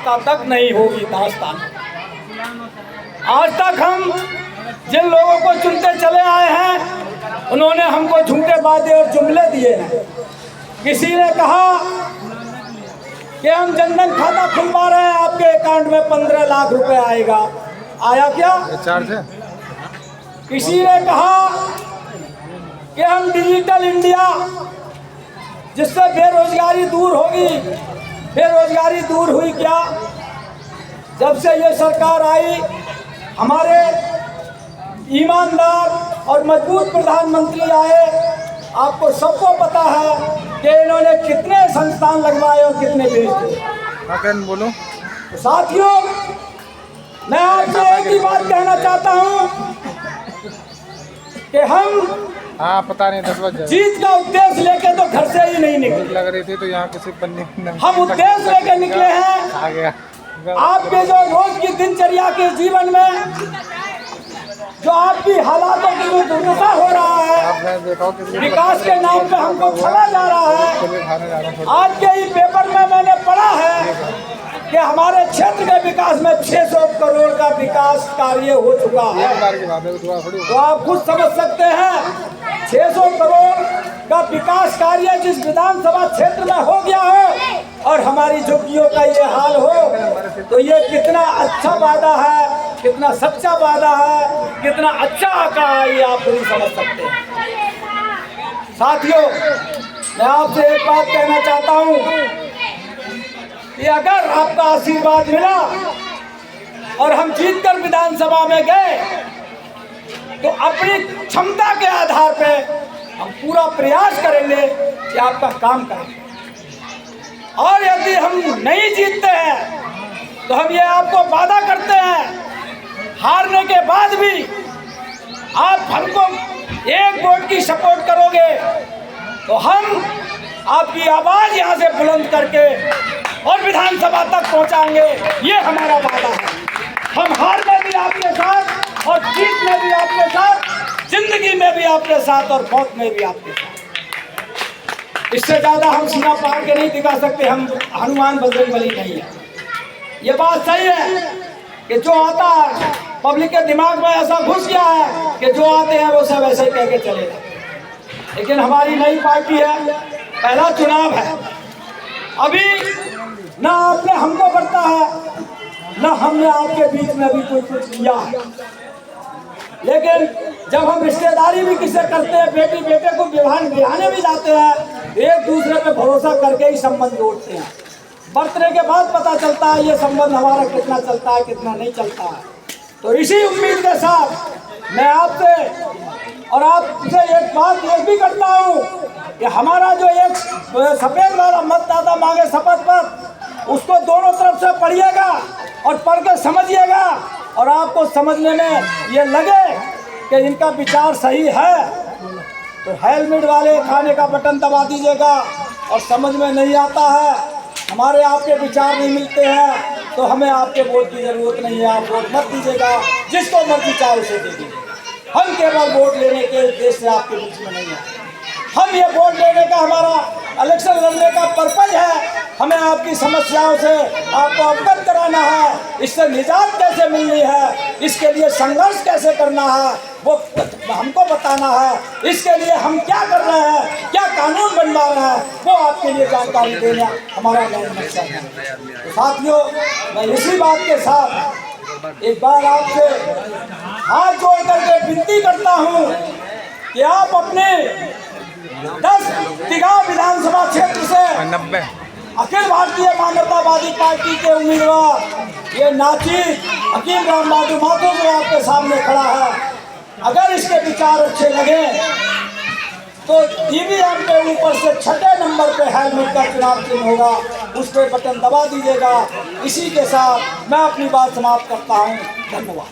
का तक नहीं होगी दास्तान। आज तक हम जिन लोगों को चुनते चले आए हैं उन्होंने हमको झूठे वादे और जुमले दिए हैं। किसी ने कहा कि हम जनधन खाता खुलवा रहे हैं, आपके अकाउंट में 15 लाख रुपए आएगा। आया क्या? चार्ज है। किसी ने कहा कि हम डिजिटल इंडिया, जिससे बेरोजगारी दूर होगी। बेरोजगारी दूर हुई क्या? जब से ये सरकार आई, हमारे ईमानदार और मजबूत प्रधानमंत्री आए, आपको सबको पता है कि इन्होंने कितने संस्थान लगवाए और कितने बेच दिए। बोलो तो साथियों, मैं आपसे एक ही बात कहना चाहता हूं कि हम पता नहीं 10 बजे जीत का उद्देश्य लेके तो घर से ही नहीं निकले। लग रही थी तो यहाँ किसी पन्नी हम उद्देश्य लेके निकले हैं। आ गया आपके जो रोज की दिनचर्या के जीवन में जो आपकी हालातों की जो दुर्दशा हो रहा है, विकास के नाम पे हमको छला जा रहा है। आज के ही पेपर में मैंने पढ़ा है कि हमारे क्षेत्र के विकास में 600 करोड़ का विकास कार्य हो चुका है। तो आप खुद समझ सकते हैं 600 करोड़ का विकास कार्य जिस विधानसभा क्षेत्र में हो गया हो और हमारी झुग्गियों का ये हाल हो, तो ये कितना अच्छा वादा है, कितना सच्चा वादा है, कितना अच्छा आका है, ये आप नहीं समझ सकते। साथियों, मैं आपसे एक बात कहना चाहता हूँ कि अगर आपका आशीर्वाद मिला और हम जीतकर विधानसभा में गए, तो अपनी क्षमता के आधार पे हम पूरा प्रयास करेंगे कि आपका काम करें। और यदि हम नहीं जीतते हैं तो हम ये आपको वादा करते हैं, हारने के बाद भी आप हमको एक वोट की सपोर्ट करोगे तो हम आपकी आवाज यहाँ से बुलंद करके और विधानसभा तक पहुँचाएंगे। ये हमारा वादा है। हम हार में भी आपके साथ और जीत में भी आपके साथ, जिंदगी में भी आपके साथ और मौत में भी आपके साथ। इससे ज्यादा हम सीमा पार के नहीं दिखा सकते। हम हनुमान बजरंगबली नहीं है। ये बात सही है कि जो आता है पब्लिक के दिमाग में ऐसा घुस गया है कि जो आते हैं वो सब ऐसे ही कह के चले जाते। लेकिन हमारी नई पार्टी है, पहला चुनाव है। अभी ना आपने हमको करता है, ना हमने आपके बीच में अभी कोई कुछ किया है। लेकिन जब हम रिश्तेदारी भी किसे करते हैं, बेटी बेटे को बिहाने भी जाते हैं, एक दूसरे पे भरोसा करके ही संबंध जोड़ते हैं। बरतने के बाद पता चलता है ये संबंध हमारा कितना चलता है, कितना नहीं चलता है। तो इसी उम्मीद के साथ मैं आपसे और आपसे एक बात ये भी करता हूँ कि हमारा जो एक सफेद वाला मतदाता मांगे शपथ पत्र, उसको दोनों तरफ से पढ़िएगा और पढ़ के समझिएगा। और आपको समझने में ये लगे कि इनका विचार सही है तो हेलमेट वाले खाने का बटन दबा दीजिएगा। और समझ में नहीं आता है, हमारे आपके विचार नहीं मिलते हैं, तो हमें आपके वोट की जरूरत नहीं है। आप वोट मत दीजिएगा, जिसको मर्जी चाहे उसे दे दीजिए। हम केवल वोट लेने के उद्देश्य से आपके बीच में नहीं है। हम ये वोट लेने का, हमारा इलेक्शन लड़ने का पर्पज है। हमें आपकी समस्याओं से आपको अवगत कराना है, इससे निजात कैसे मिलनी है, इसके लिए संघर्ष कैसे करना है वो हमको बताना है। इसके लिए हम क्या कर रहे हैं, क्या कानून बनवा रहे हैं, वो आपके लिए जानकारी देना हमारा मेन मकसद है। तो साथियों, मैं इसी बात के साथ एक बार आपसे हाथ जोड़ करके विनती करता हूँ कि आप अपने 10 तिगांव विधानसभा क्षेत्र से 90 अखिल भारतीय मानवतावादी पार्टी के उम्मीदवार ये नाचीर हकीम राम बहादुर महतो जो आपके सामने खड़ा है, अगर इसके विचार अच्छे लगे तो ईवीएम के ऊपर से 6 नंबर पे हेलमेट का चुनाव चिन्ह होगा, उस पर बटन दबा दीजिएगा। इसी के साथ मैं अपनी बात समाप्त करता हूँ। धन्यवाद।